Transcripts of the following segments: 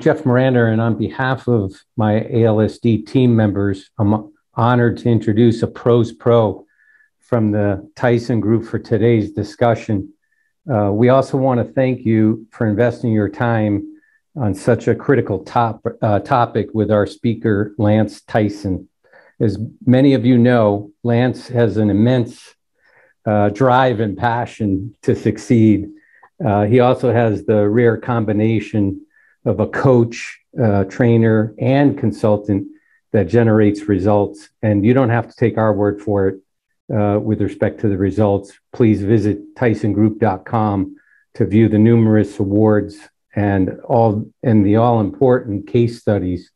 Jeff Miranda, and on behalf of my ALSD team members, I'm honored to introduce a pros pro from the Tyson Group for today's discussion. We also want to thank you for investing your time on such a critical topic with our speaker, Lance Tyson. As many of you know, Lance has an immense drive and passion to succeed. He also has the rare combination of a coach, trainer, and consultant that generates results. And you don't have to take our word for it with respect to the results. Please visit tysongroup.com to view the numerous awards and the all-important case studies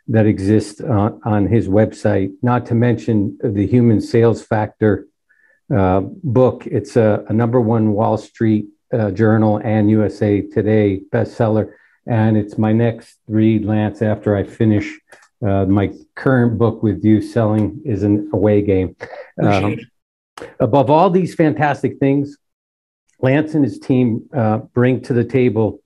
that exist on his website, not to mention the Human Sales Factor book. It's a #1 Wall Street Journal and USA Today bestseller. And it's my next read, Lance, after I finish my current book with you. Selling is an away game. Above all these fantastic things, Lance and his team bring to the table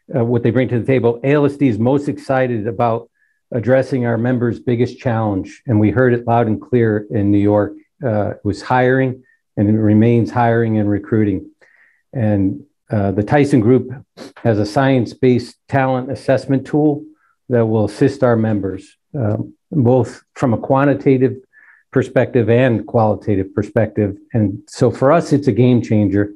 what they bring to the table. ALSD is most excited about addressing our members' biggest challenge. And we heard it loud and clear in New York. It was hiring, and it remains hiring and recruiting. And the Tyson Group has a science-based talent assessment tool that will assist our members, both from a quantitative perspective and qualitative perspective. And so for us, it's a game changer,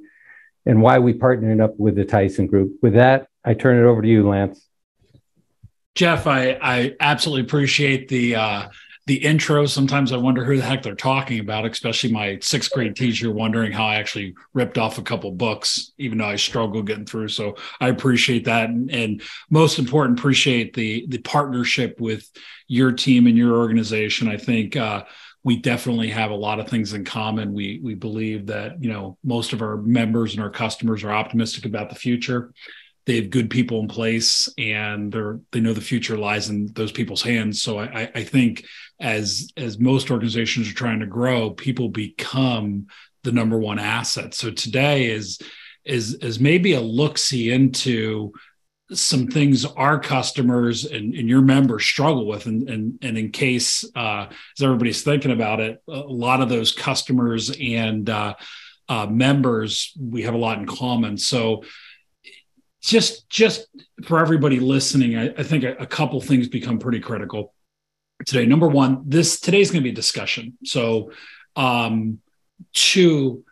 and why we partnered up with the Tyson Group. With that, I turn it over to you, Lance. Jeff, I absolutely appreciate the intro. Sometimes I wonder who the heck they're talking about, especially my 6th grade teacher wondering how I actually ripped off a couple books, even though I struggled getting through. So I appreciate that. And most important, appreciate the partnership with your team and your organization. I think we definitely have a lot of things in common. We believe that, most of our members and our customers are optimistic about the future. They have good people in place, and they know the future lies in those people's hands. So I think as most organizations are trying to grow, people become the #1 asset. So today is maybe a look-see into some things our customers and your members struggle with. And in case, as everybody's thinking about it, a lot of those customers and members, we have a lot in common. So just for everybody listening, I think a couple things become pretty critical today. #1, today's going to be a discussion. So, 2,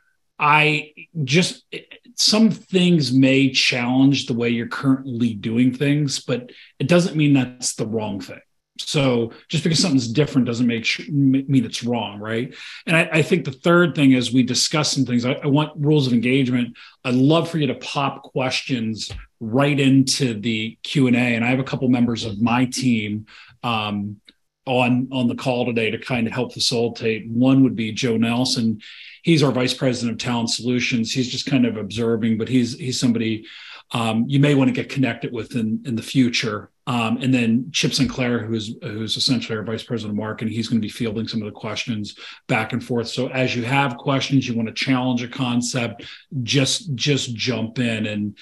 some things may challenge the way you're currently doing things, but it doesn't mean that's the wrong thing. So just because something's different doesn't mean it's wrong, right? And I think the third thing is we discuss some things. I want rules of engagement. I'd love for you to pop questions right into the Q&A. And I have a couple members of my team on the call today to kind of help facilitate. One would be Joe Nelson. He's our Vice President of Talent Solutions. He's just kind of observing, but he's somebody you may want to get connected with in the future. And then Chip Sinclair, who's essentially our Vice President of Marketing, he's going to be fielding some of the questions back and forth. So as you have questions, you want to challenge a concept, just jump in, and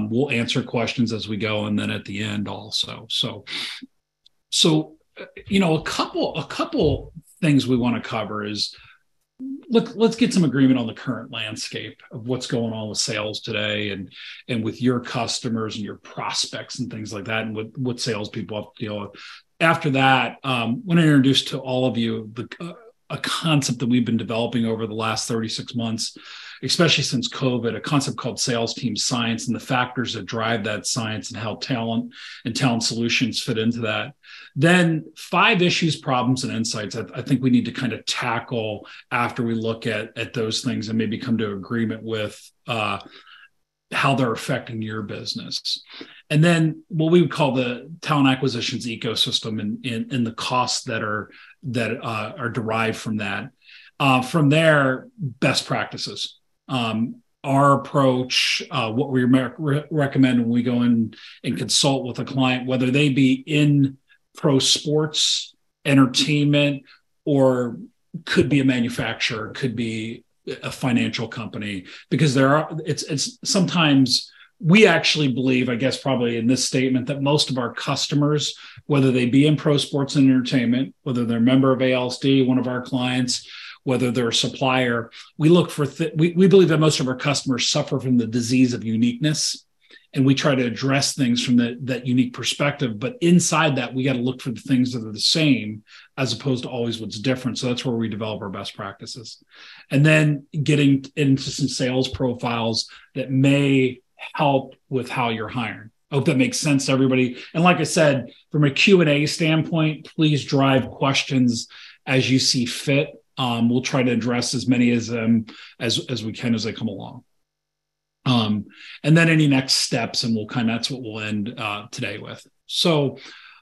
we'll answer questions as we go, and then at the end also. So a couple things we want to cover is, let's get some agreement on the current landscape of what's going on with sales today, and with your customers and your prospects and things like that, and what salespeople have to deal with. After that, I want to introduce to all of you a concept that we've been developing over the last 36 months, especially since COVID, a concept called sales team science, and the factors that drive that science, and how talent and talent solutions fit into that. Then 5 issues, problems, and insights I think we need to kind of tackle after we look at those things and maybe come to agreement with how they're affecting your business. And then what we would call the talent acquisitions ecosystem and the costs that are derived from that. From there, best practices. Our approach, what we recommend when we go in and consult with a client, whether they be in pro sports, entertainment, or could be a manufacturer, could be a financial company, because it's sometimes we actually believe, I guess, probably in this statement, that most of our customers, whether they be in pro sports and entertainment, whether they're a member of ALSD, one of our clients, whether they're a supplier, we look for, we believe that most of our customers suffer from the disease of uniqueness. And we try to address things from that unique perspective. But inside that, we got to look for the things that are the same as opposed to always what's different. So that's where we develop our best practices. And then getting into some sales profiles that may help with how you're hiring. I hope that makes sense to everybody. And like I said, from a Q&A standpoint, please drive questions as you see fit. We'll try to address as many as we can as they come along. And then any next steps, and that's what we'll end today with. So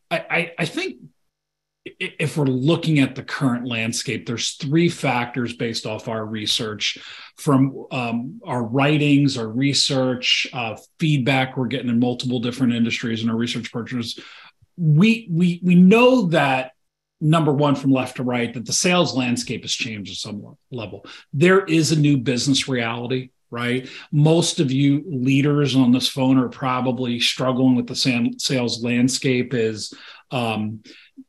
I think if we're looking at the current landscape, there's 3 factors based off our research from our writings, our research, feedback we're getting in multiple different industries and our research partners. We know that, number one, from left to right, that the sales landscape has changed at some level. There is a new business reality. Right. Most of you leaders on this phone are probably struggling with the sales landscape is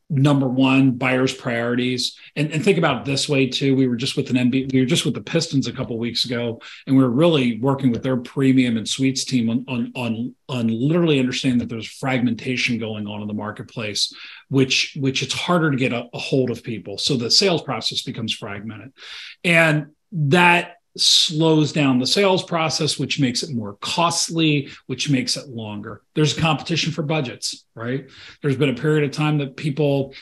number one, buyers' priorities. And think about it this way too. We were just with the Pistons a couple of weeks ago, and we were really working with their premium and suites team on literally understanding that there's fragmentation going on in the marketplace, which it's harder to get a hold of people. So the sales process becomes fragmented. And that slows down the sales process, which makes it more costly, which makes it longer. There's competition for budgets, right? There's been a period of time that people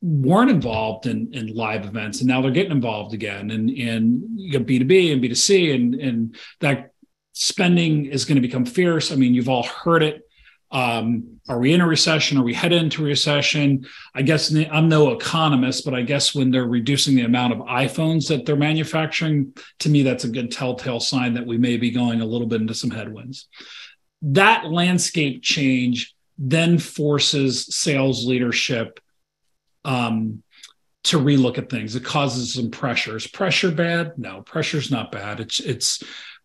weren't involved in live events, and now they're getting involved again. And you got B2B and B2C, and that spending is going to become fierce. I mean, you've all heard it. Are we in a recession? Are we headed into a recession? I guess I'm no economist, but I guess when they're reducing the amount of iPhones that they're manufacturing, to me, that's a good telltale sign that we may be going a little bit into some headwinds. That landscape change then forces sales leadership to relook at things. It causes some pressure. Is pressure bad? No, pressure's not bad. It's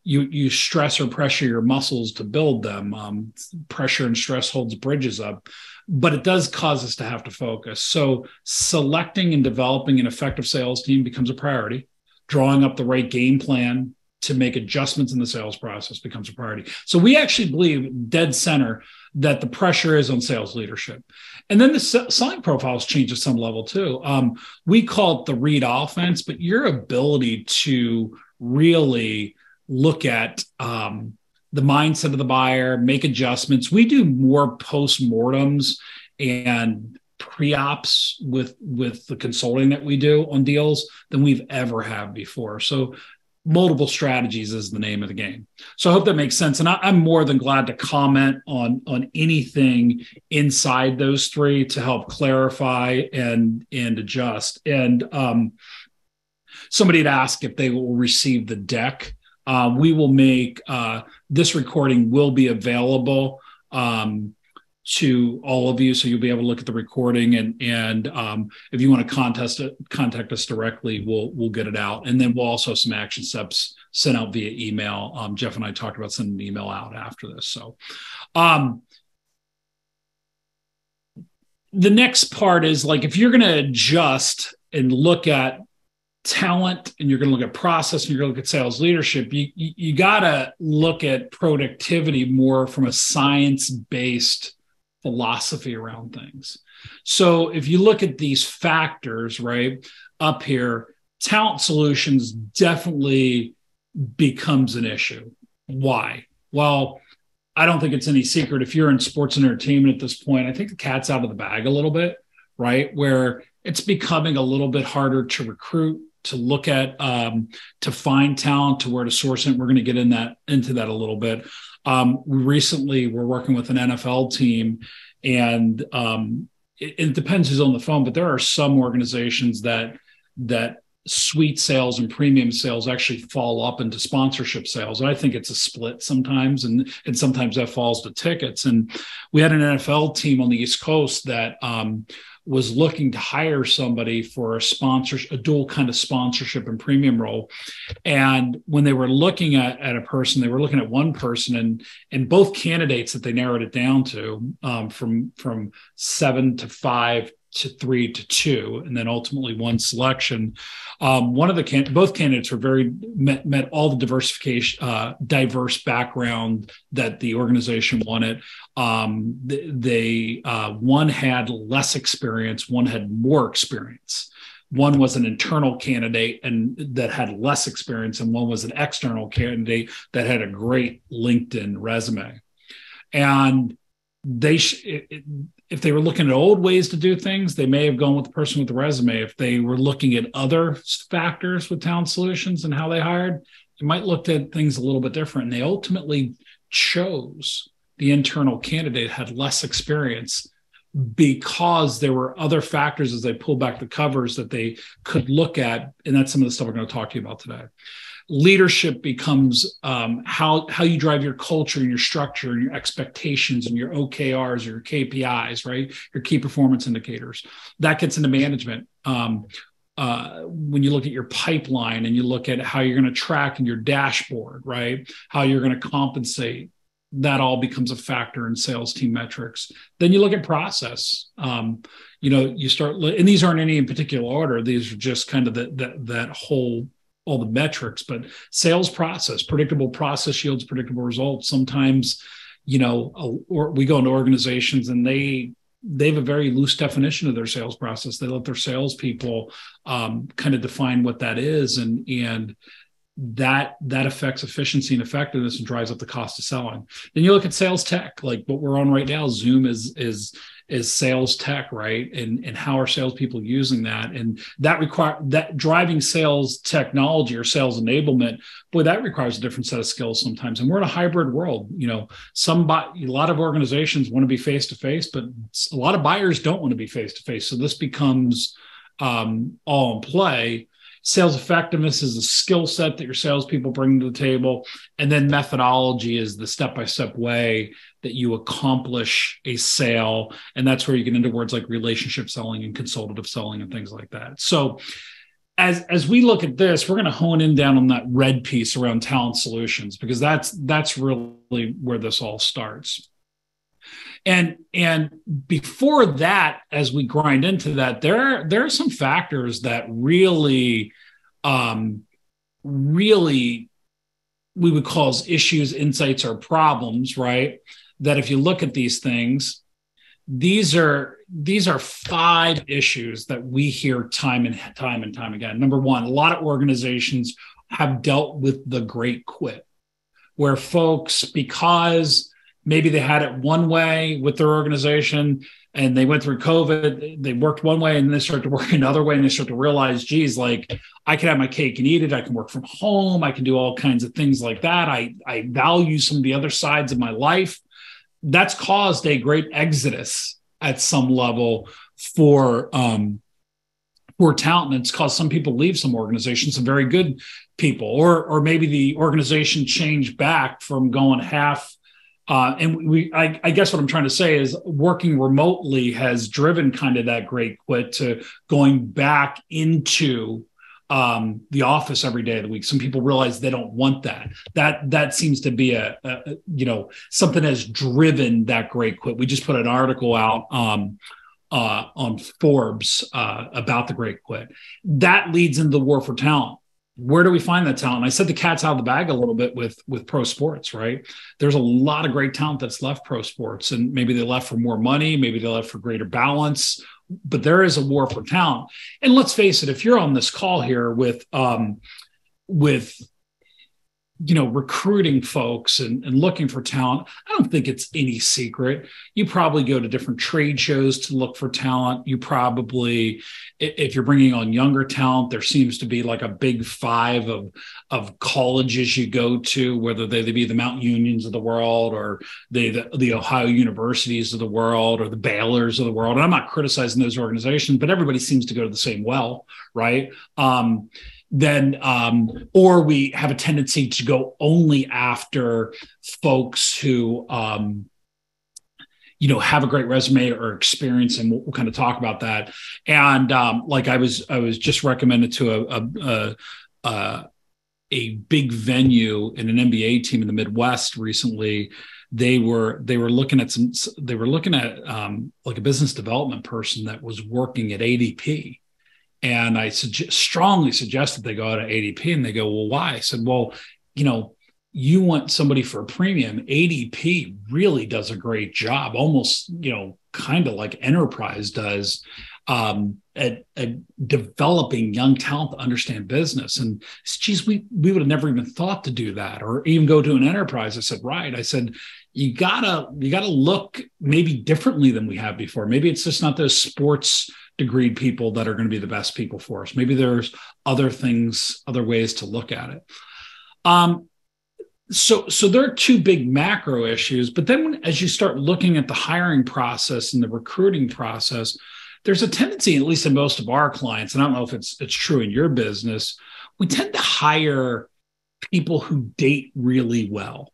you stress or pressure your muscles to build them. Pressure and stress holds bridges up, but it does cause us to have to focus. So selecting and developing an effective sales team becomes a priority. Drawing up the right game plan to make adjustments in the sales process becomes a priority. So we actually believe dead center that the pressure is on sales leadership. And then the selling profiles change at some level too. We call it the read offense, but your ability to really look at the mindset of the buyer, make adjustments. We do more postmortems and pre-ops with the consulting that we do on deals than we've ever had before. So multiple strategies is the name of the game. So I hope that makes sense. And I'm more than glad to comment on anything inside those 3 to help clarify and adjust. And somebody had asked if they will receive the deck. We will make this recording will be available to all of you, so you'll be able to look at the recording. And if you want to contact us directly, we'll get it out. And then we'll also have some action steps sent out via email. Jeff and I talked about sending an email out after this. So the next part is, like, if you're going to adjust and look at talent, and you're going to look at process, and you're going to look at sales leadership, you got to look at productivity more from a science-based philosophy around things. So if you look at these factors right up here, talent solutions definitely becomes an issue. Why? Well, I don't think it's any secret. If you're in sports and entertainment at this point, I think the cat's out of the bag a little bit, right? Where it's becoming a little bit harder to recruit, to look at, to find talent, to where to source it. We're going to get into that a little bit. We were working with an NFL team, and it depends who's on the phone, but there are some organizations that suite sales and premium sales actually fall up into sponsorship sales. And I think it's a split sometimes, and sometimes that falls to tickets. And we had an NFL team on the East Coast that was looking to hire somebody for a dual kind of sponsorship and premium role. And when they were looking at a person, they were looking at one person, and both candidates that they narrowed it down to, from 7 to 5 to 3 to 2, and then ultimately one selection. Both candidates were met all the diverse background that the organization wanted. One had less experience, one had more experience. One was an internal candidate and that had less experience, and one was an external candidate that had a great LinkedIn resume. And if they were looking at old ways to do things, they may have gone with the person with the resume. If they were looking at other factors with Talent Solutions and how they hired, they might look at things a little bit different. And they ultimately chose the internal candidate had less experience because there were other factors as they pulled back the covers that they could look at. And that's some of the stuff we're going to talk to you about today. Leadership becomes how you drive your culture and your structure and your expectations and your OKRs or your KPIs, right? Your key performance indicators. That gets into management. When you look at your pipeline and you look at how you're going to track in your dashboard, right? How you're going to compensate. That all becomes a factor in sales team metrics. Then you look at process. You start, and these aren't any in particular order. These are just kind of that whole, all the metrics, but sales process, predictable process yields predictable results. Sometimes, or we go into organizations and they have a very loose definition of their sales process. They let their salespeople kind of define what that is, and that affects efficiency and effectiveness and drives up the cost of selling. Then you look at sales tech, like what we're on right now. Zoom is sales tech, right? And how are salespeople using that? And that driving sales technology or sales enablement, boy, that requires a different set of skills sometimes. And we're in a hybrid world. A lot of organizations want to be face-to-face, but a lot of buyers don't want to be face-to-face. So this becomes all in play. Sales effectiveness is a skill set that your salespeople bring to the table. And then methodology is the step-by-step way that you accomplish a sale. And that's where you get into words like relationship selling and consultative selling and things like that. So as we look at this, we're going to hone in down on that red piece around talent solutions, because that's really where this all starts. And before that, as we grind into that, there are some factors that really we would call as issues, insights, or problems, right? That if you look at these things, these are 5 issues that we hear time and time again. Number one, a lot of organizations have dealt with the great quit, where folks, because maybe they had it one way with their organization and they went through COVID, they worked one way and then they start to work another way, and they start to realize, geez, like I can have my cake and eat it. I can work from home. I can do all kinds of things like that. I value some of the other sides of my life. That's caused a great exodus at some level for talent. And it's caused some people to leave some organizations, some very good people, or maybe the organization changed back from going half. I guess what I'm trying to say is working remotely has driven kind of that great quit to going back into the office every day of the week. Some people realize they don't want that. That seems to be something has driven that great quit. We just put an article out on Forbes about the great quit. That leads into the war for talent. Where do we find that talent? And I said the cat's out of the bag a little bit with pro sports, right? There's a lot of great talent that's left pro sports, and maybe they left for more money, maybe they left for greater balance, but there is a war for talent. And let's face it, if you're on this call here with recruiting folks and looking for talent, I don't think it's any secret. You probably go to different trade shows to look for talent. You probably, if you're bringing on younger talent, there seems to be like a big 5 of colleges you go to, whether they be the Mount Unions of the world or the Ohio Universities of the world or the Baylors of the world. And I'm not criticizing those organizations, but everybody seems to go to the same well, right? Or we have a tendency to go only after folks who, have a great resume or experience, and we'll kind of talk about that. And like I was just recommended to a big venue in an MBA team in the Midwest recently. They were looking at like a business development person that was working at ADP. And I strongly suggested they go out to ADP, and they go, well, why? I said, well, you want somebody for a premium. ADP really does a great job, almost, kind of like Enterprise does, at developing young talent to understand business. And geez, we would have never even thought to do that, or even go to an Enterprise. I said, right. I said, you gotta look maybe differently than we have before. Maybe it's just not those sports degreed people that are going to be the best people for us. Maybe there's other things, other ways to look at it. So there are two big macro issues, but then as you start looking at the hiring process and the recruiting process, there's a tendency, at least in most of our clients, and I don't know if it's true in your business, we tend to hire people who date really well.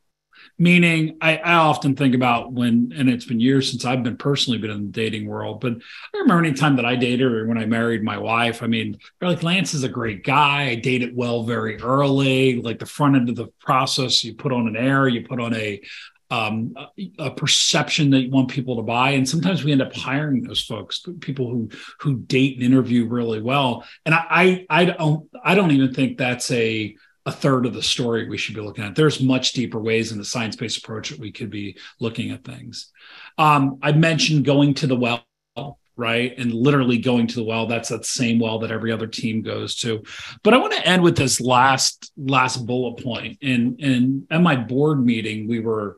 Meaning, I often think about and it's been years since I've personally been in the dating world, but I remember any time that I dated or when I married my wife, I mean, they're like, Lance is a great guy. I dated well very early. Like the front end of the process, you put on an air, you put on a perception that you want people to buy. And sometimes we end up hiring those folks, people who date and interview really well. And I don't even think that's a third of the story we should be looking at. There's much deeper ways in the science-based approach that we could be looking at things. I mentioned going to the well, right? And literally going to the well, that's that same well that every other team goes to. But I want to end with this last bullet point. And at my board meeting, we were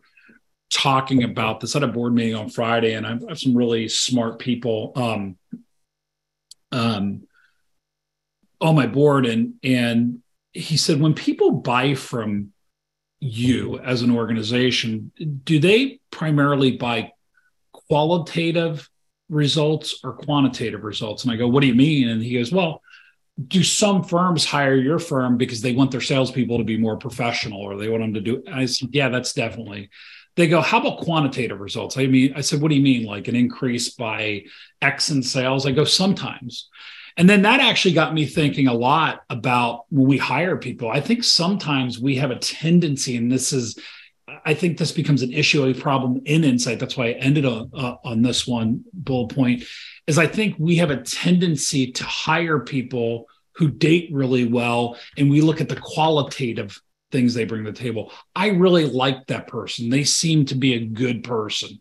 talking about this at a board meeting on Friday, and I have some really smart people on my board. And he said, when people buy from you as an organization, do they primarily buy qualitative results or quantitative results? And I go, what do you mean? And he goes, well, do some firms hire your firm because they want their salespeople to be more professional, or they want them to do? And I said, yeah, that's definitely. They go, how about quantitative results? I said, what do you mean? Like an increase by X in sales? I go, sometimes. And then that actually got me thinking a lot about when we hire people. I think sometimes we have a tendency, and I think this becomes an issue, a problem in Insight. That's why I ended on this one bullet point, is I think we have a tendency to hire people who date really well, and we look at the qualitative things they bring to the table. I really like that person. They seem to be a good person.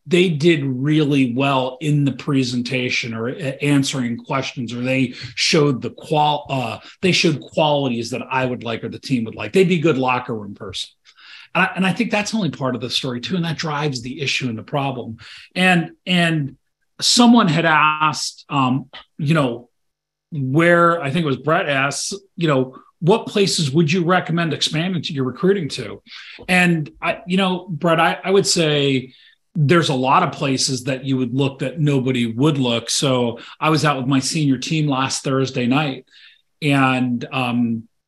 They did really well in the presentation or answering questions, or they showed qualities that I would like or the team would like. They'd be a good locker room person. And I think that's only part of the story too. And that drives the issue and the problem. And someone had asked, where, I think it was Brett asked, what places would you recommend expanding to your recruiting to? And Brett, I would say there's a lot of places that you would look that nobody would look. So I was out with my senior team last Thursday night, and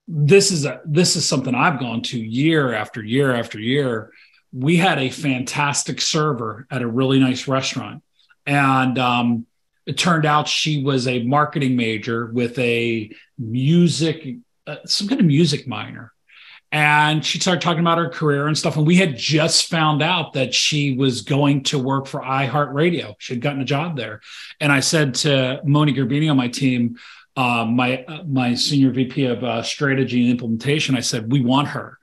this is something I've gone to year after year after year. We had a fantastic server at a really nice restaurant, and it turned out she was a marketing major with a some kind of music minor. And she started talking about her career and stuff. And we had just found out that she was going to work for iHeartRadio. She had gotten a job there. And I said to Moni Gerbini on my team, my senior VP of strategy and implementation, I said, we want her.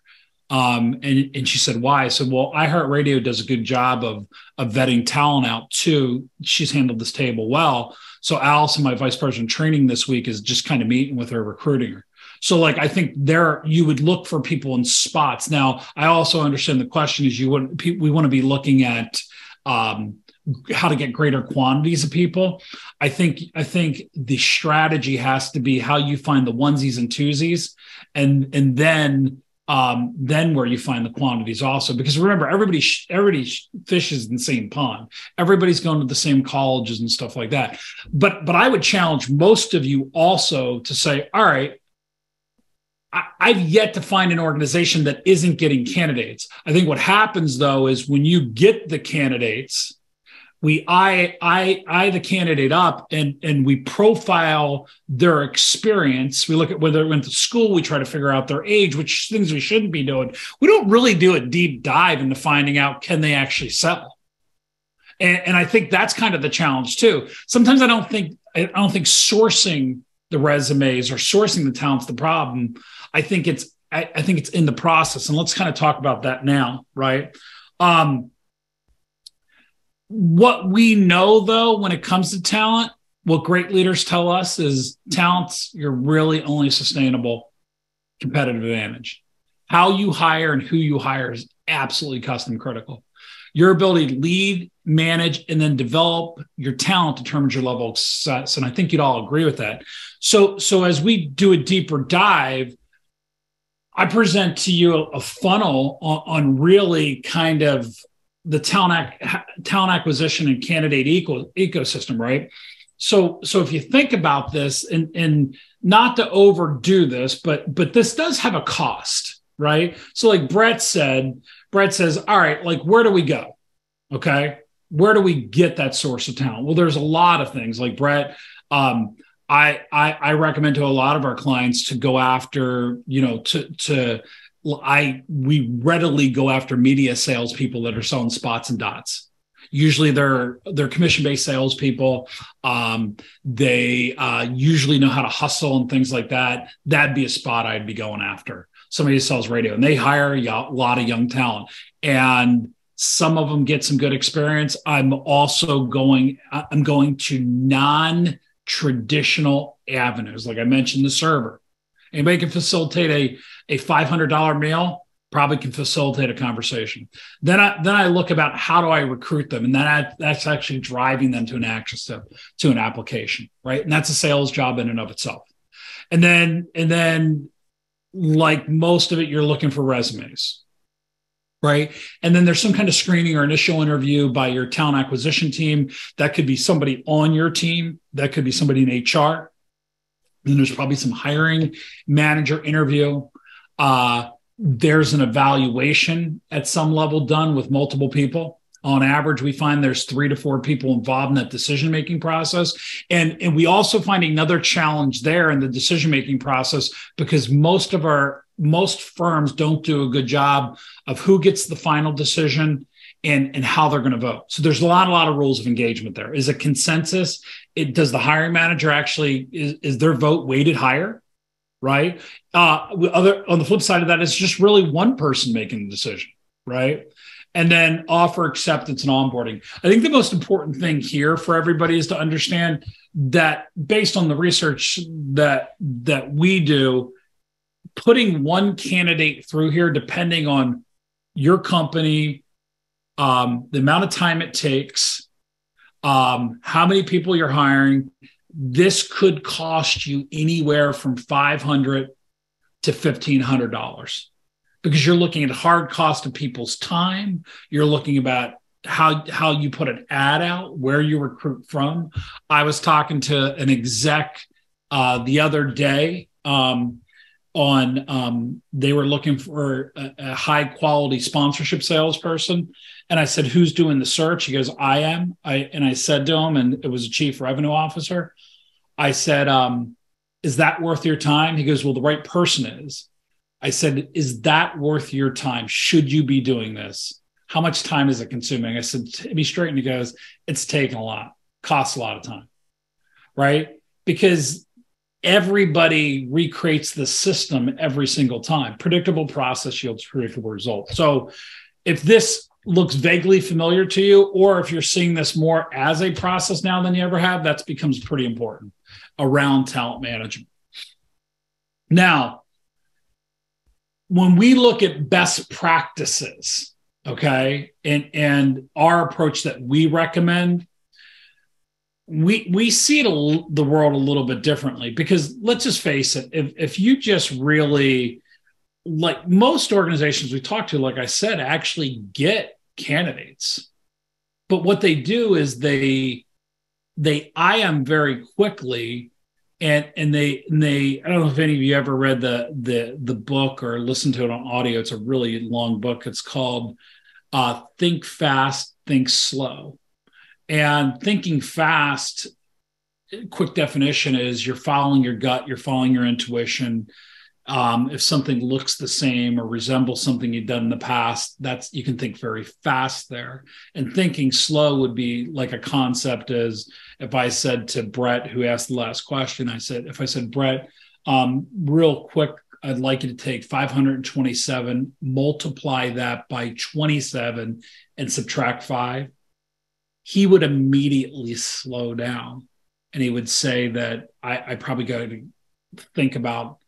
And she said, why? I said, well, iHeartRadio does a good job of vetting talent out too. She's handled this table well. So Allison, my vice president of training this week, is just kind of meeting with her, recruiting her. So like, I think you would look for people in spots. Now, I also understand the question is we want to be looking at how to get greater quantities of people. I think the strategy has to be how you find the onesies and twosies, and then where you find the quantities also. Because remember, everybody fishes in the same pond. Everybody's going to the same colleges and stuff like that. But I would challenge most of you also to say, all right, I've yet to find an organization that isn't getting candidates. I think what happens though is when you get the candidates, we eye the candidate up and we profile their experience. We look at whether they went to school. We try to figure out their age, which things we shouldn't be doing. We don't really do a deep dive into finding out, can they actually sell? And I think that's kind of the challenge too. Sometimes I don't think sourcing the resumes or sourcing the talent's the problem. I think it's in the process. And let's kind of talk about that now, right? What we know, though, when it comes to talent, what great leaders tell us is talent's your really only sustainable competitive advantage. How you hire and who you hire is absolutely custom critical. Your ability to lead, manage, and then develop your talent determines your level of success. And I think you'd all agree with that. So as we do a deeper dive, I present to you a funnel on really kind of the talent acquisition and candidate ecosystem, right? So if you think about this, and not to overdo this, but this does have a cost, right? So like Brett says, all right, like where do we go? Okay, where do we get that source of talent? Well, there's a lot of things. Like Brett, I recommend to a lot of our clients to go after, we readily go after media salespeople that are selling spots and dots. Usually they're commission-based salespeople. They usually know how to hustle and things like that. That'd be a spot I'd be going after. Somebody who sells radio, and they hire a lot of young talent, and some of them get some good experience. I'm going to non-traditional avenues. Like I mentioned, the server. Anybody can facilitate a $500 meal, probably can facilitate a conversation. Then I look about how do I recruit them, and that's actually driving them to an action step, to an application, right? And that's a sales job in and of itself. And then like most of it, you're looking for resumes, right? And then there's some kind of screening or initial interview by your talent acquisition team. That could be somebody on your team. That could be somebody in HR. Then there's probably some hiring manager interview. There's an evaluation at some level done with multiple people. On average, we find there's 3 to 4 people involved in that decision-making process. And we also find another challenge there in the decision-making process, because most firms don't do a good job of who gets the final decision and how they're going to vote. So there's a lot of rules of engagement there. Is it consensus? Does the hiring manager actually, is their vote weighted higher? Right. On the flip side of that, it's just really one person making the decision. Right. And then offer acceptance and onboarding. I think the most important thing here for everybody is to understand that based on the research that we do, putting one candidate through here, depending on your company, the amount of time it takes, how many people you're hiring, this could cost you anywhere from $500 to $1,500, because you're looking at hard cost of people's time. You're looking about how you put an ad out, where you recruit from. I was talking to an exec the other day they were looking for a high quality sponsorship salesperson. And I said, who's doing the search? He goes, I am. And I said to him, and it was a chief revenue officer. I said, is that worth your time? He goes, well, the right person is. I said, is that worth your time? Should you be doing this? How much time is it consuming? I said, to be straight. And he goes, it's taking a lot, costs a lot of time, right? Because everybody recreates the system every single time. Predictable process yields predictable results. So if this looks vaguely familiar to you, or if you're seeing this more as a process now than you ever have, that becomes pretty important around talent management. Now, when we look at best practices, okay, and our approach that we recommend, we see the world a little bit differently, because let's just face it, if you just really, like most organizations we talk to, like I said, actually get candidates, but what they do is they eye them very quickly And they I don't know if any of you ever read the book or listened to it on audio. It's a really long book. It's called Think Fast, Think Slow. And thinking fast, quick definition is you're following your gut, you're following your intuition. If something looks the same or resembles something you've done in the past, that's you can think very fast there. And thinking slow would be like a concept is if I said to Brett, who asked the last question, if I said, Brett, real quick, I'd like you to take 527, multiply that by 27 and subtract 5. He would immediately slow down and he would say that I probably got to think about,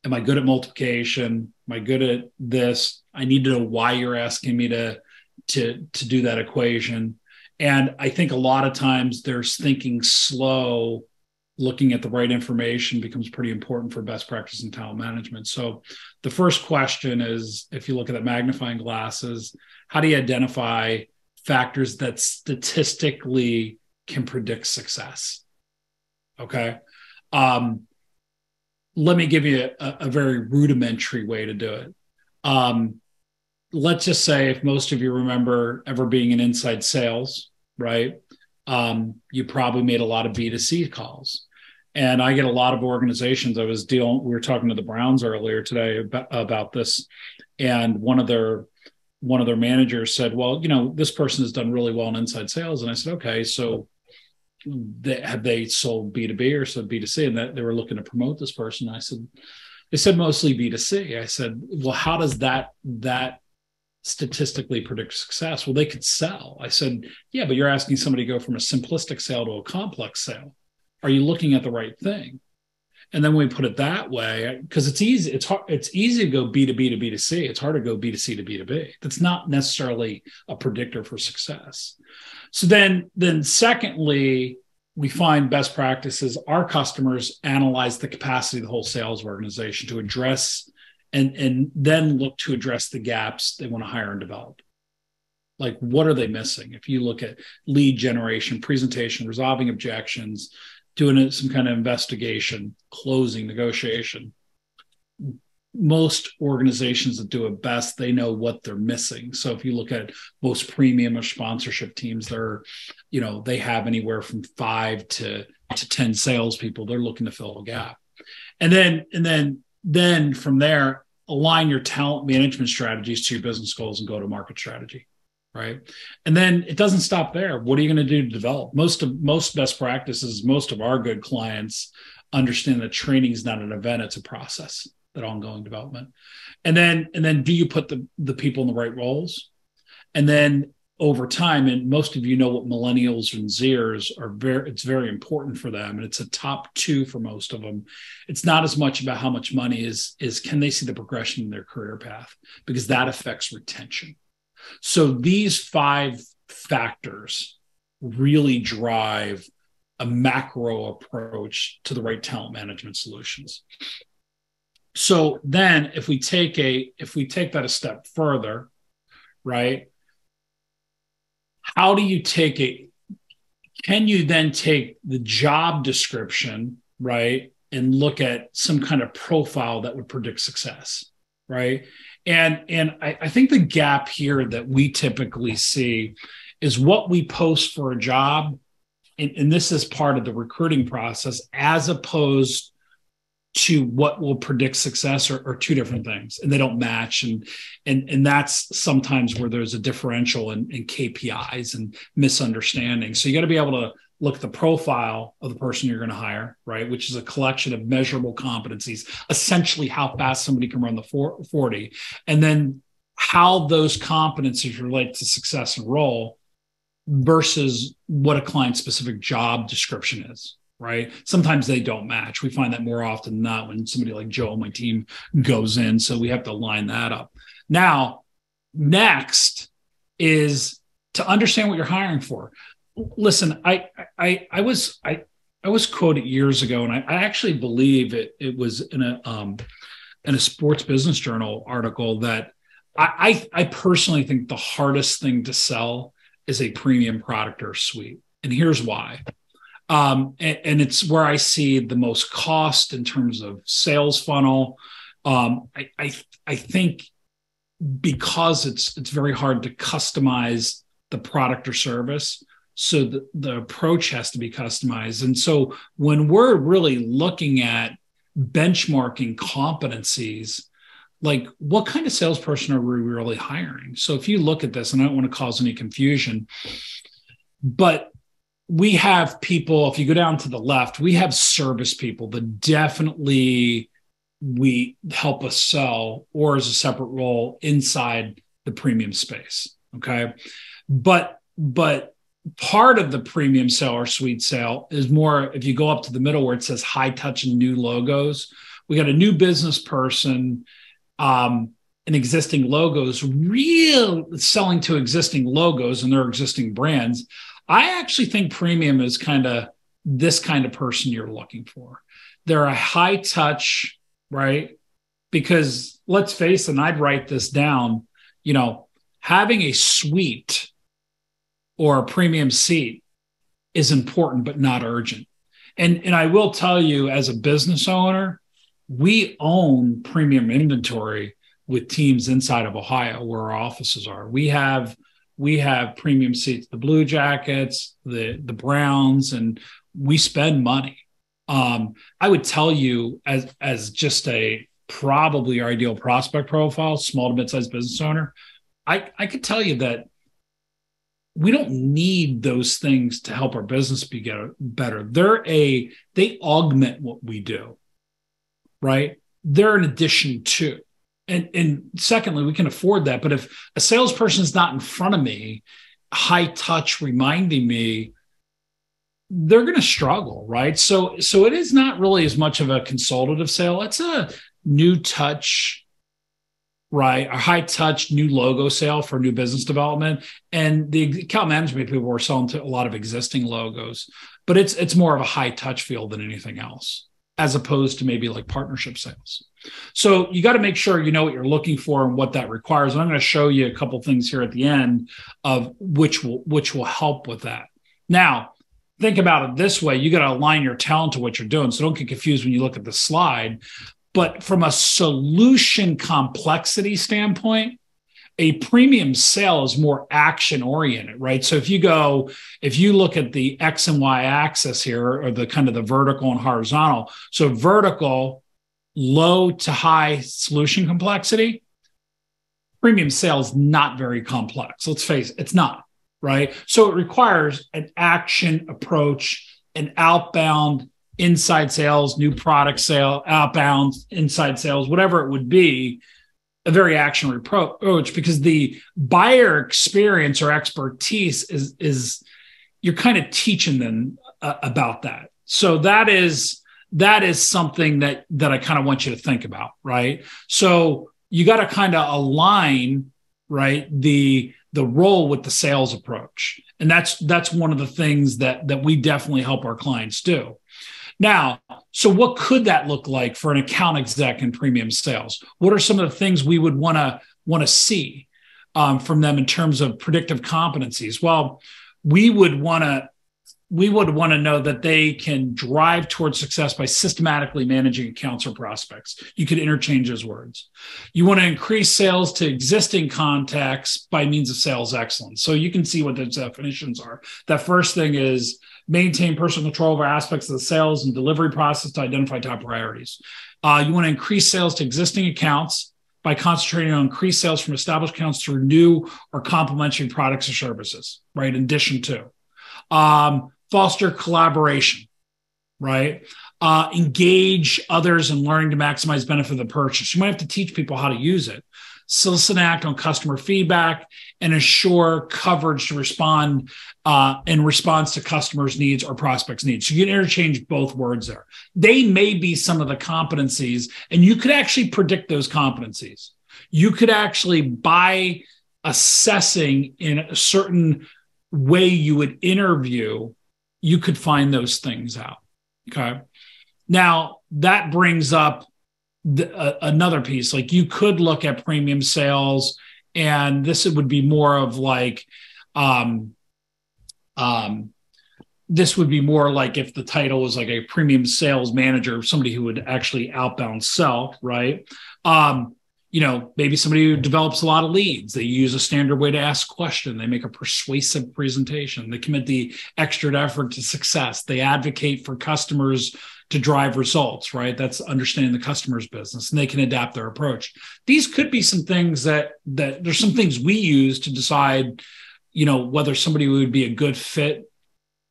am I good at multiplication? Am I good at this? I need to know why you're asking me to do that equation. And I think a lot of times there's thinking slow, looking at the right information becomes pretty important for best practice in talent management. So the first question is, if you look at the magnifying glasses, how do you identify factors that statistically can predict success? Okay. Let me give you a very rudimentary way to do it. Let's just say if most of you remember ever being in inside sales, right? You probably made a lot of B2C calls. And I get a lot of organizations. We were talking to the Browns earlier today about this. And one of their managers said, well, this person has done really well in inside sales. And I said, okay, so have they sold B2B or sold B2C? And that they were looking to promote this person. They said mostly B2C. I said, well, how does that statistically predict success? Well, they could sell. I said, yeah, but you're asking somebody to go from a simplistic sale to a complex sale. Are you looking at the right thing? And then when we put it that way, because it's easy to go B2B to B2C. It's hard to go B2C to B2B. That's not necessarily a predictor for success. So then secondly, we find best practices. Our customers analyze the capacity of the whole sales organization to address and then look to address the gaps they want to hire and develop. Like, what are they missing? If you look at lead generation, presentation, resolving objections, doing some kind of investigation, closing, negotiation. Most organizations that do it best, they know what they're missing. So if you look at most premium or sponsorship teams, they have anywhere from 5 to 10 salespeople. They're looking to fill a gap. And then from there, align your talent management strategies to your business goals and go-to-market strategy. Right. And then it doesn't stop there. What are you going to do to develop? Most best practices, most of our good clients understand that training is not an event, it's a process, that ongoing development. And then do you put the people in the right roles? And then over time, and most of you know what millennials and Zers it's very important for them. And it's a top 2 for most of them. It's not as much about how much money is can they see the progression in their career path, because that affects retention. So these 5 factors really drive a macro approach to the right talent management solutions. So then if we take that a step further, right? How do you take it? Can you then take the job description, right, and look at some kind of profile that would predict success, right? And I think the gap here that we typically see is what we post for a job, and this is part of the recruiting process, as opposed to what will predict success are 2 different things, and they don't match. And that's sometimes where there's a differential in KPIs and misunderstanding. So you got to be able to look at the profile of the person you're going to hire, right? Which is a collection of measurable competencies, essentially how fast somebody can run the 40, and then how those competencies relate to success and role versus what a client-specific job description is, right? Sometimes they don't match. We find that more often than not when somebody like Joe on my team goes in. So we have to line that up. Now, next is to understand what you're hiring for. Listen, I was quoted years ago, and I actually believe it was in a Sports Business Journal article that I personally think the hardest thing to sell is a premium product or suite. And here's why. And it's where I see the most cost in terms of sales funnel. I think because it's very hard to customize the product or service, so the approach has to be customized. And so when we're really looking at benchmarking competencies, like what kind of salesperson are we really hiring? So if you look at this, and I don't want to cause any confusion, but we have people, if you go down to the left, we have service people that definitely we help us sell or as a separate role inside the premium space. Okay. But part of the premium sale or suite sale is more, if you go up to the middle where it says high touch and new logos, we got a new business person, and existing logos, real selling to existing logos and their existing brands. I actually think premium is kind of this kind of person you're looking for. They're a high touch, right? Because let's face it, and I'd write this down, having a suite or a premium seat is important, but not urgent. And I will tell you, as a business owner, we own premium inventory with teams inside of Ohio where our offices are. We have premium seats, the Blue Jackets, the Browns, and we spend money. I would tell you as just a probably our ideal prospect profile, small to mid-sized business owner, I could tell you that we don't need those things to help our business be better. They augment what we do, right? They're an addition to. And secondly, we can afford that. But if a salesperson is not in front of me, high touch, reminding me, they're going to struggle, right? So it is not really as much of a consultative sale. It's a new touch, right? A high touch, new logo sale for new business development. And the account management people were selling to a lot of existing logos, but it's more of a high touch feel than anything else, as opposed to maybe like partnership sales. So you got to make sure you know what you're looking for and what that requires. And I'm going to show you a couple things here at the end of which will help with that. Now, think about it this way. You got to align your talent to what you're doing. So don't get confused when you look at the slide. But from a solution complexity standpoint, a premium sale is more action oriented, right? So if you look at the X and Y axis here, or the kind of the vertical and horizontal. So vertical, low to high solution complexity, premium sale is not very complex. Let's face it, it's not, right? So it requires an action approach, an outbound inside sales, new product sale, outbound inside sales, whatever it would be, a very action approach, because the buyer experience or expertise is you're kind of teaching them about that. So that is something that I kind of want you to think about, right? So you got to kind of align, right, the role with the sales approach. And that's one of the things that we definitely help our clients do. Now, so what could that look like for an account exec in premium sales? What are some of the things we would want to see from them in terms of predictive competencies? Well, we would want to know that they can drive towards success by systematically managing accounts or prospects. You could interchange those words. You want to increase sales to existing contacts by means of sales excellence. So you can see what those definitions are. That first thing is maintain personal control over aspects of the sales and delivery process to identify top priorities. You want to increase sales to existing accounts by concentrating on increased sales from established accounts through new or complementary products or services, right? In addition to. Foster collaboration, right? Engage others in learning to maximize benefit of the purchase. You might have to teach people how to use it. Solicit and act on customer feedback and ensure coverage to respond in response to customers' needs or prospects' needs. So you can interchange both words there. They may be some of the competencies, and you could actually predict those competencies. You could actually, by assessing in a certain way you would interview, you could find those things out. Okay. Now that brings up another piece. Like you could look at premium sales, and this would be more of like this would be more like if the title was like a premium sales manager, somebody who would actually outbound sell, right? Maybe somebody who develops a lot of leads. They use a standard way to ask questions. They make a persuasive presentation. They commit the extra effort to success. They advocate for customers to drive results, right? That's understanding the customer's business, and they can adapt their approach. These could be some things that there's some things we use to decide, whether somebody would be a good fit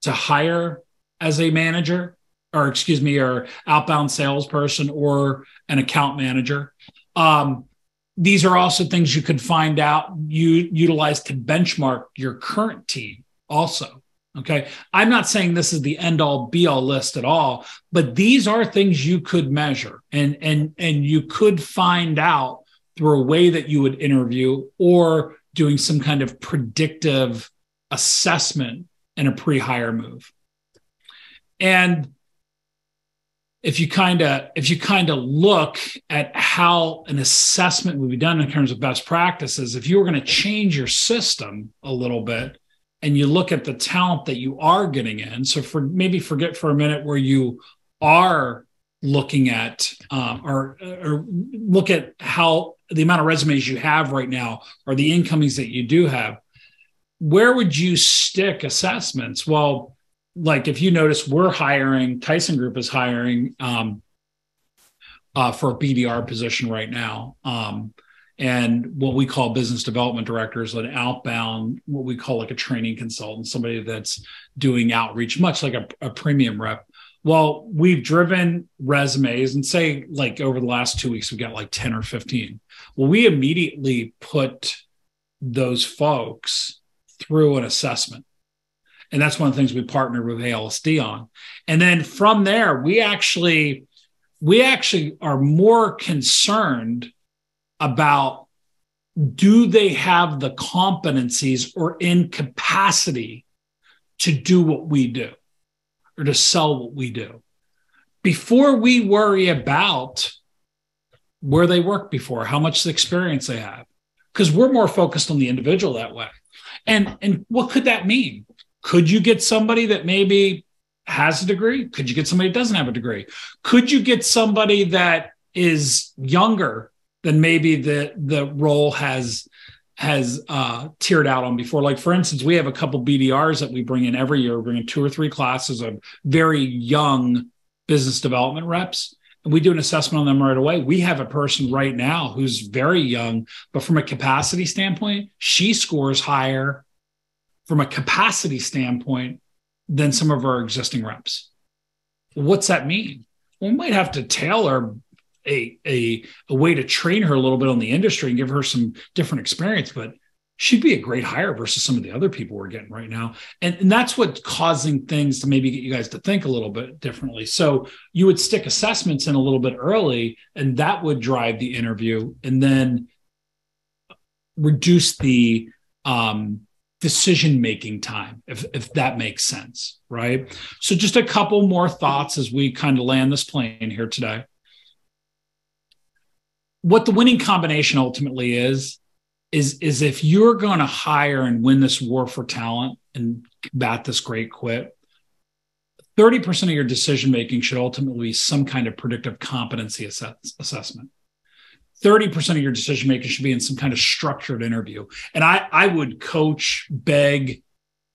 to hire as a manager or outbound salesperson or an account manager. These are also things you could find out, you utilize to benchmark your current team also. Okay. I'm not saying this is the end all be all list at all, but these are things you could measure and you could find out through a way that you would interview or doing some kind of predictive assessment in a pre-hire move. And if you kind of look at how an assessment would be done in terms of best practices, if you were going to change your system a little bit and you look at the talent that you are getting in, so forget for a minute where you are looking at or look at how the amount of resumes you have right now or the incomings that you do have, where would you stick assessments? Well, like if you notice, Tyson Group is hiring for a BDR position right now. And what we call business development directors, an outbound, what we call like a training consultant, somebody that's doing outreach, much like a premium rep. Well, we've driven resumes and say like over the last 2 weeks, we've got like 10 or 15. Well, we immediately put those folks through an assessment. And that's one of the things we partnered with ALSD on. And then from there, we actually are more concerned about, do they have the competencies or incapacity to do what we do or to sell what we do, before we worry about where they worked before, how much experience they have, because we're more focused on the individual that way. And what could that mean? Could you get somebody that maybe has a degree? Could you get somebody that doesn't have a degree? Could you get somebody that is younger than maybe the role has tiered out on before? Like, for instance, we have a couple BDRs that we bring in every year. We bring in 2 or 3 classes of very young business development reps, and we do an assessment on them right away. We have a person right now who's very young, but from a capacity standpoint, she scores higher from a capacity standpoint than some of our existing reps. What's that mean? Well, we might have to tailor a way to train her a little bit on the industry and give her some different experience, but she'd be a great hire versus some of the other people we're getting right now. And that's what's causing things to maybe get you guys to think a little bit differently. So you would stick assessments in a little bit early, and that would drive the interview, and then reduce the decision-making time, if that makes sense, right? So just a couple more thoughts as we kind of land this plane here today. What the winning combination ultimately is if you're going to hire and win this war for talent and combat this great quit, 30% of your decision-making should ultimately be some kind of predictive competency assessment. 30% of your decision-making should be in some kind of structured interview. And I would coach, beg,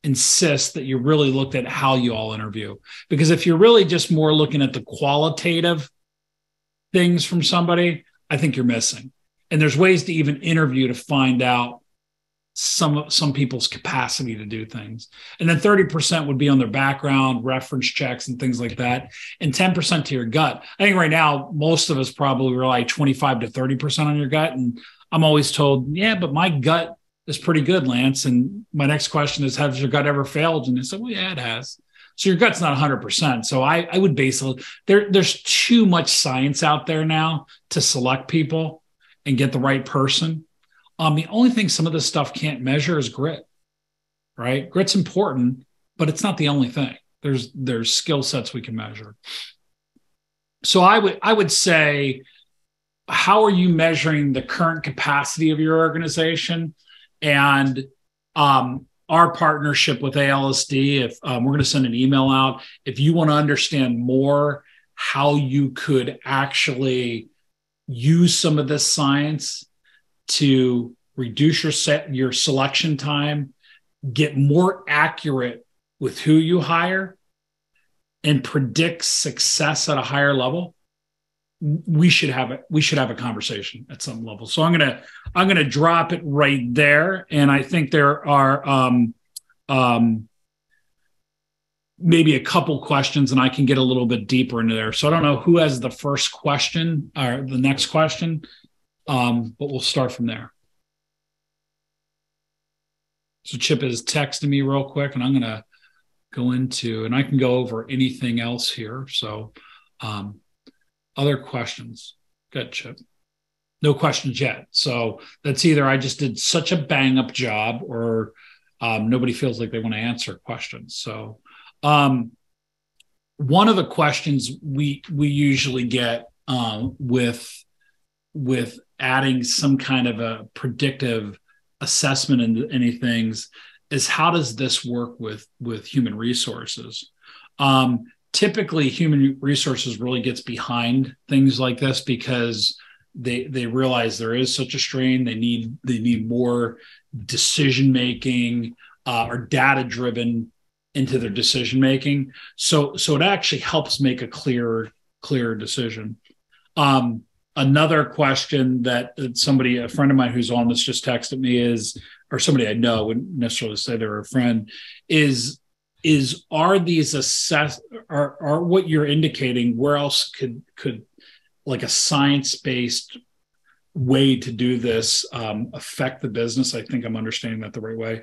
insist that you really looked at how you all interview. Because if you're really just more looking at the qualitative things from somebody, I think you're missing. And there's ways to even interview to find out some people's capacity to do things. And then 30% would be on their background, reference checks, and things like that. And 10% to your gut. I think right now, most of us probably rely 25 to 30% on your gut. And I'm always told, yeah, but my gut is pretty good, Lance. And my next question is, has your gut ever failed? And they said, well, yeah, it has. So your gut's not 100%. So I would basically, there's too much science out there now to select people and get the right person. The only thing some of this stuff can't measure is grit, right? Grit's important, but it's not the only thing. There's skill sets we can measure. So I would say, how are you measuring the current capacity of your organization? And our partnership with ALSD. If we're going to send an email out, if you want to understand more how you could actually use some of this science to reduce your selection time, get more accurate with who you hire, and predict success at a higher level, we should have a conversation at some level. So I'm gonna drop it right there, and I think there are maybe a couple questions, and I can get a little bit deeper into there. So I don't know who has the first question or the next question, but we'll start from there. So Chip is texting me real quick, and I'm gonna go into, and I can go over anything else here. So other questions? Good, Chip. No questions yet. So that's either I just did such a bang up job, or nobody feels like they want to answer questions. So one of the questions we usually get with adding some kind of a predictive assessment into any things is, how does this work with human resources? Typically, human resources really gets behind things like this because they realize there is such a strain. They need more decision making or data driven into their decision making. So it actually helps make a clearer decision. Another question that a friend of mine who's on this just texted me is, or somebody I know, wouldn't necessarily say they're a friend, is are these are what you're indicating, where else could like a science-based way to do this affect the business? I think I'm understanding that the right way.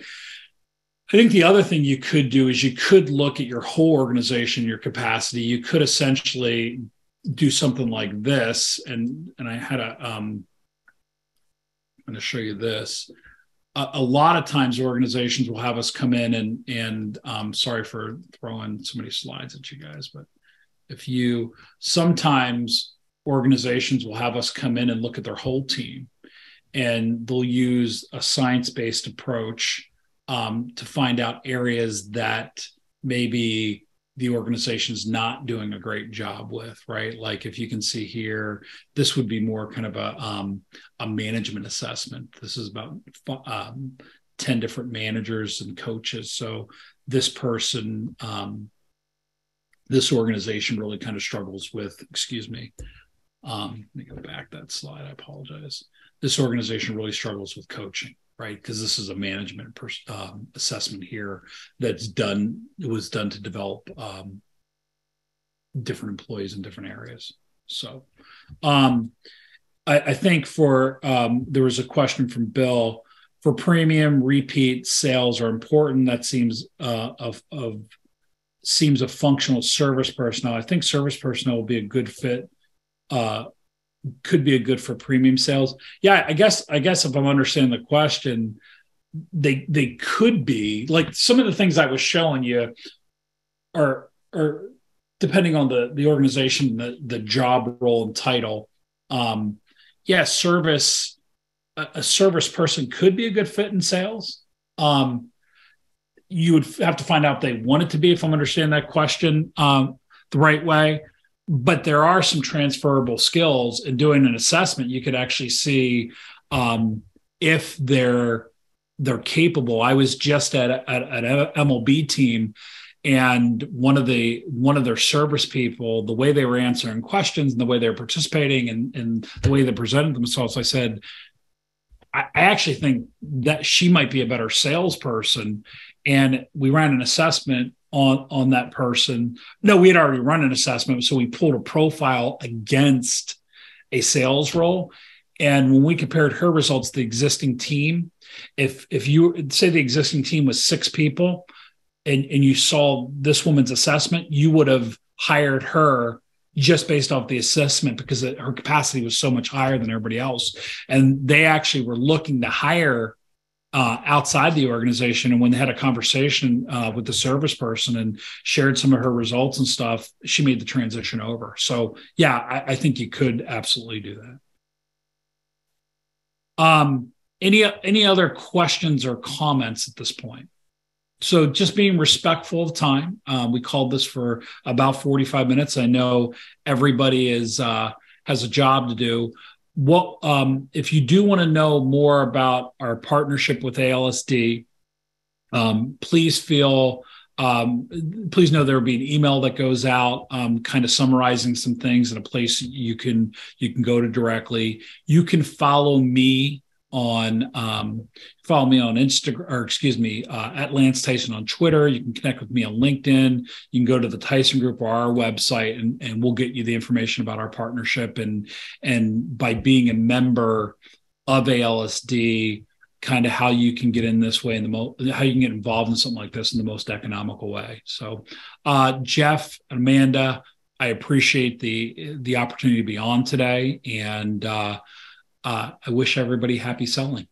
I think the other thing you could do is you could look at your whole organization, your capacity. You could essentially do something like this. And I had I'm going to show you this. A lot of times organizations will have us come in and sorry for throwing so many slides at you guys, but sometimes organizations will have us come in and look at their whole team, and they'll use a science-based approach to find out areas that maybe the organization is not doing a great job with, right? Like if you can see here, this would be more kind of a management assessment. This is about 10 different managers and coaches. So this person, this organization really kind of struggles with, excuse me, let me go back that slide, I apologize. This organization really struggles with coaching, right? Because this is a management assessment here it was done to develop different employees in different areas. So I think there was a question from Bill, for premium, repeat sales are important. That seems seems a functional service personnel. I think service personnel will be a good fit, could be a good for premium sales. Yeah, I guess if I'm understanding the question, they could be, like some of the things I was showing you are depending on the organization, the job role and title. A service person could be a good fit in sales. You would have to find out if they want it to be, if I'm understanding that question the right way. But there are some transferable skills in doing an assessment. You could actually see if they're capable. I was just at an MLB team, and one of their service people, the way they were answering questions and the way they were participating and the way they presented themselves, I said, I actually think that she might be a better salesperson. And we ran an assessment on that person. No, we had already run an assessment. So we pulled a profile against a sales role. And when we compared her results to the existing team, if you say the existing team was 6 people and you saw this woman's assessment, you would have hired her just based off the assessment because her capacity was so much higher than everybody else. And they actually were looking to hire outside the organization. And when they had a conversation with the service person and shared some of her results and stuff, she made the transition over. So yeah, I think you could absolutely do that. Any other questions or comments at this point? So just being respectful of time. We called this for about 45 minutes. I know everybody has a job to do. What if you do want to know more about our partnership with ALSD? Please please know there will be an email that goes out, kind of summarizing some things in a place you can go to directly. You can follow me on Instagram, or excuse me, at Lance Tyson on Twitter. You can connect with me on LinkedIn. You can go to the Tyson Group or our website, and we'll get you the information about our partnership. And by being a member of ALSD, kind of how you can get in this way, how you can get involved in something like this in the most economical way. So, Jeff, Amanda, I appreciate the opportunity to be on today, and I wish everybody happy selling.